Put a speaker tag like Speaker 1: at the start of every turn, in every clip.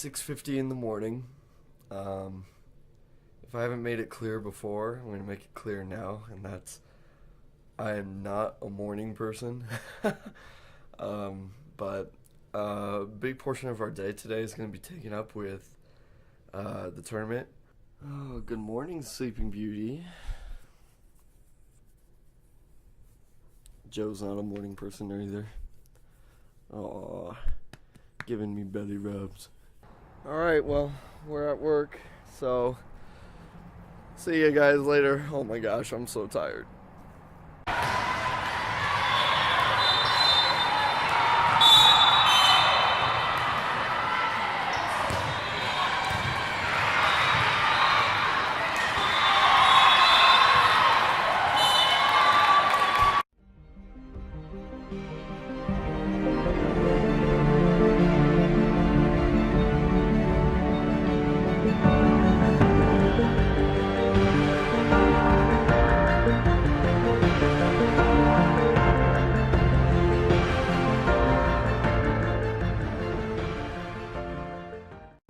Speaker 1: 6:50 in the morning. If I haven't made it clear before, I'm going to make it clear now, and that's I am not a morning person. But a big portion of our day today is going to be taken up with the tournament. Oh, good morning, Sleeping Beauty. Joe's not a morning person either. Aw, giving me belly rubs. Alright, well, we're at work, so see you guys later. Oh my gosh, I'm so tired.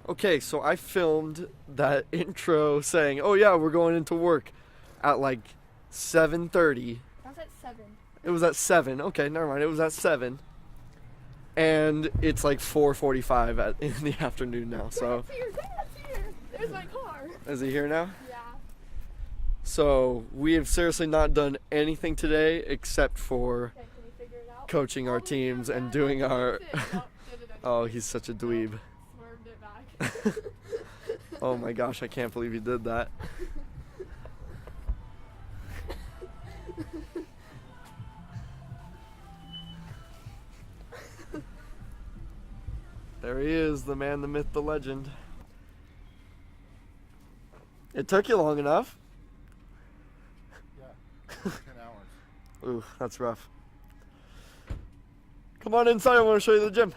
Speaker 1: Okay, so I filmed that intro saying, oh yeah, we're going into work at like 7:30.
Speaker 2: I was at 7.
Speaker 1: It was at 7. Okay, never mind. It was at 7. And it's like 4:45 in the afternoon now, so.
Speaker 2: Dad's here. There's my car.
Speaker 1: Is he here now?
Speaker 2: Yeah.
Speaker 1: So, we have seriously not done anything today except for
Speaker 2: Okay, can we figure it out?
Speaker 1: coaching our teams and doing our...
Speaker 2: Oh,
Speaker 1: Oh, he's such a dweeb.
Speaker 2: swerved it back.
Speaker 1: Oh my gosh, I can't believe he did that. There he is, the man, the myth, the legend. It took you long enough.
Speaker 3: Yeah, 10 hours.
Speaker 1: Ooh, that's rough. Come on inside, I want to show you the gym.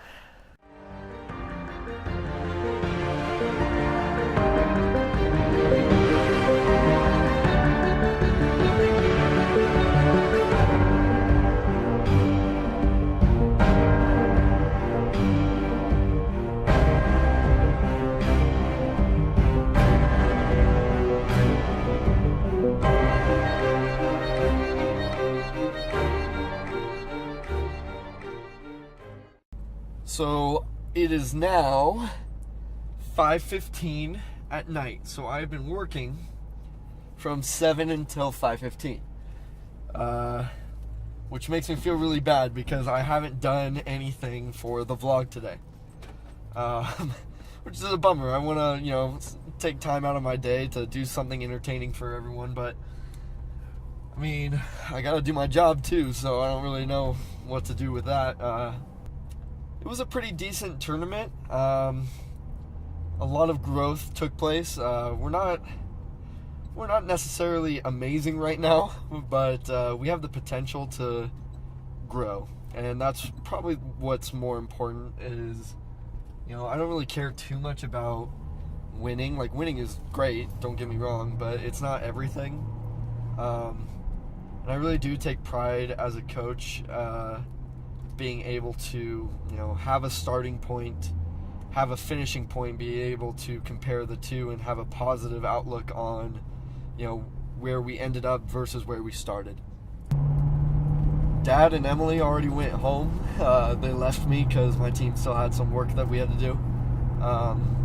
Speaker 1: So it is now 5:15 at night. So I've been working from 7 until 5:15, which makes me feel really bad because I haven't done anything for the vlog today, which is a bummer. I want to, take time out of my day to do something entertaining for everyone, but I mean, I gotta do my job too, so I don't really know what to do with that. It was a pretty decent tournament. A lot of growth took place. We're not necessarily amazing right now, but we have the potential to grow, and that's probably what's more important. Is I don't really care too much about winning. Like, winning is great, don't get me wrong, but it's not everything. And I really do take pride as a coach. Being able to, have a starting point, have a finishing point, be able to compare the two and have a positive outlook on, where we ended up versus where we started. Dad and Emily already went home. They left me because my team still had some work that we had to do.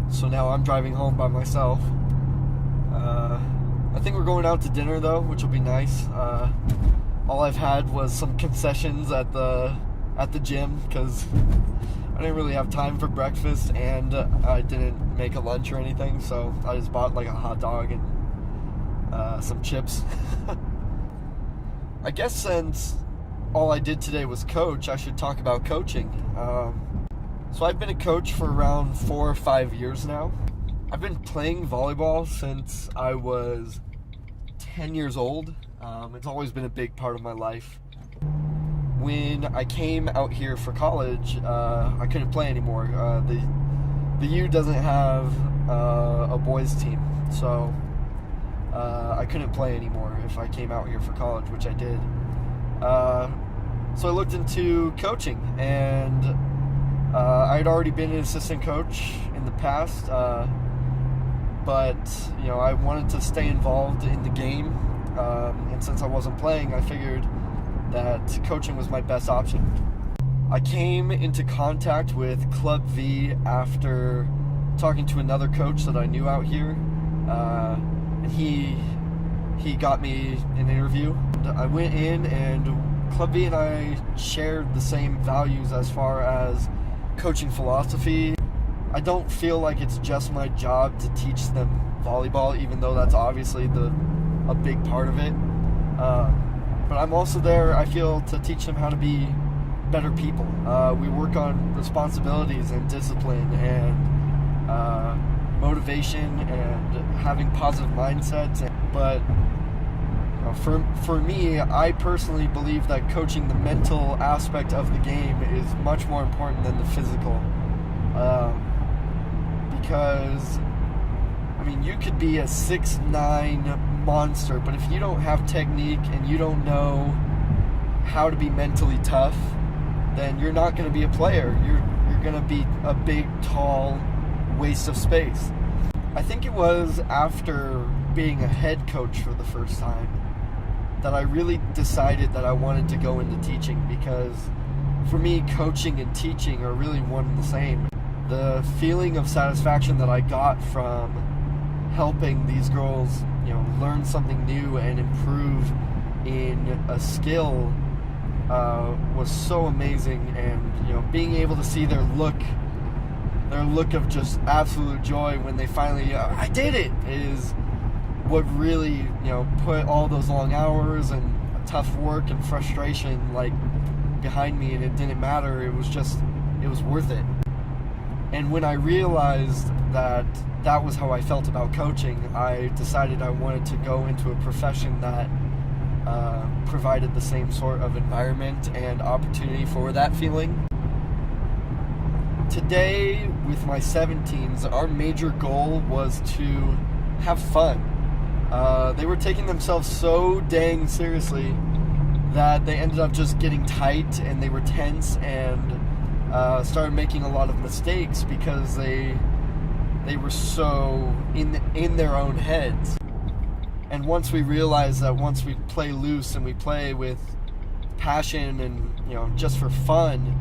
Speaker 1: So now I'm driving home by myself. I think we're going out to dinner though, which will be nice. All I've had was some concessions at the gym because I didn't really have time for breakfast and I didn't make a lunch or anything, so I just bought like a hot dog and some chips. I guess since all I did today was coach, I should talk about coaching. So I've been a coach for around 4 or 5 years now. I've been playing volleyball since I was 10 years old. It's always been a big part of my life. When I came out here for college, I couldn't play anymore. The U doesn't have a boys team, so I couldn't play anymore if I came out here for college, which I did. So I looked into coaching, and I had already been an assistant coach in the past, but I wanted to stay involved in the game, and since I wasn't playing, I figured that coaching was my best option. I came into contact with Club V after talking to another coach that I knew out here, and he got me an interview. I went in, and Club V and I shared the same values as far as coaching philosophy. I don't feel like it's just my job to teach them volleyball, even though that's obviously a big part of it. But I'm also there, I feel, to teach them how to be better people. We work on responsibilities and discipline and motivation and having positive mindsets. But for me, I personally believe that coaching the mental aspect of the game is much more important than the physical. Because, you could be a 6'9" monster, but if you don't have technique and you don't know how to be mentally tough, then you're not going to be a player. You're going to be a big, tall waste of space. I think it was after being a head coach for the first time that I really decided that I wanted to go into teaching, because for me, coaching and teaching are really one and the same. The feeling of satisfaction that I got from helping these girls, learn something new and improve in a skill was so amazing, and being able to see their look of just absolute joy when they finally I did it, is what really put all those long hours and tough work and frustration behind me, and it didn't matter. It was worth it. And when I realized that that was how I felt about coaching, I decided I wanted to go into a profession that provided the same sort of environment and opportunity for that feeling. Today, with my 17s, our major goal was to have fun. They were taking themselves so dang seriously that they ended up just getting tight, and they were tense, and started making a lot of mistakes because they were so in their own heads. And once we realized that once we play loose and we play with passion and just for fun,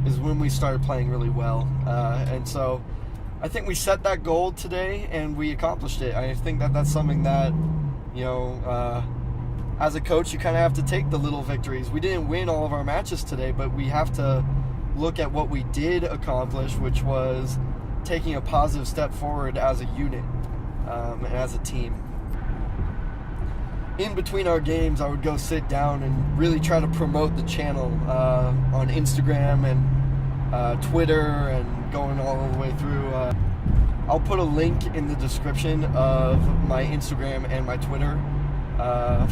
Speaker 1: is when we started playing really well. And so I think we set that goal today and we accomplished it. I think that that's something that as a coach, you kind of have to take the little victories. We didn't win all of our matches today, but we have to look at what we did accomplish, which was taking a positive step forward as a unit and as a team. In between our games, I would go sit down and really try to promote the channel on Instagram and Twitter, and going all the way through. I'll put a link in the description of my Instagram and my Twitter.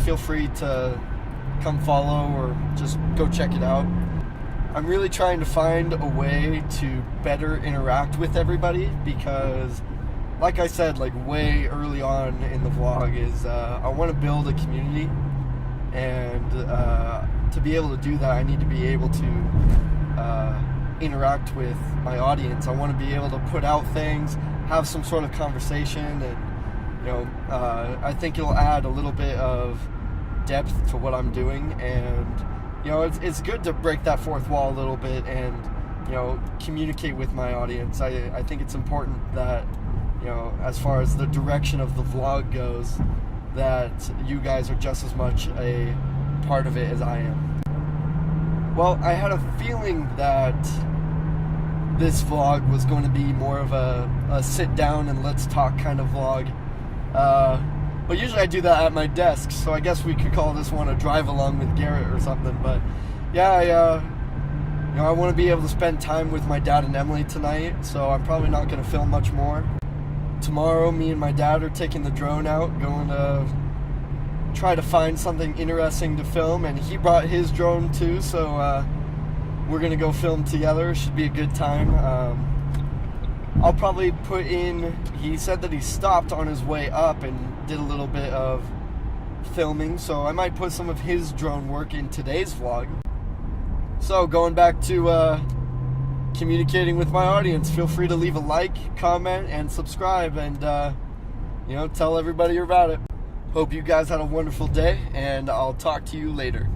Speaker 1: Feel free to come follow or just go check it out. I'm really trying to find a way to better interact with everybody, because like I said, way early on in the vlog, is I want to build a community, and to be able to do that, I need to be able to interact with my audience. I want to be able to put out things, have some sort of conversation, and I think it'll add a little bit of depth to what I'm doing, and it's good to break that fourth wall a little bit and communicate with my audience. I think it's important that as far as the direction of the vlog goes, that you guys are just as much a part of it as I am. Well, I had a feeling that this vlog was going to be more of a sit down and let's talk kind of vlog. But usually I do that at my desk, so I guess we could call this one a drive along with Garrett or something. But yeah, I want to be able to spend time with my dad and Emily tonight, so I'm probably not going to film much more. Tomorrow, me and my dad are taking the drone out, going to try to find something interesting to film, and he brought his drone too, so we're going to go film together. Should be a good time. I'll probably put in, he said that he stopped on his way up and did a little bit of filming, so I might put some of his drone work in today's vlog. So going back to communicating with my audience. Feel free to leave a like, comment, and subscribe, and tell everybody about it. Hope you guys had a wonderful day, and I'll talk to you later.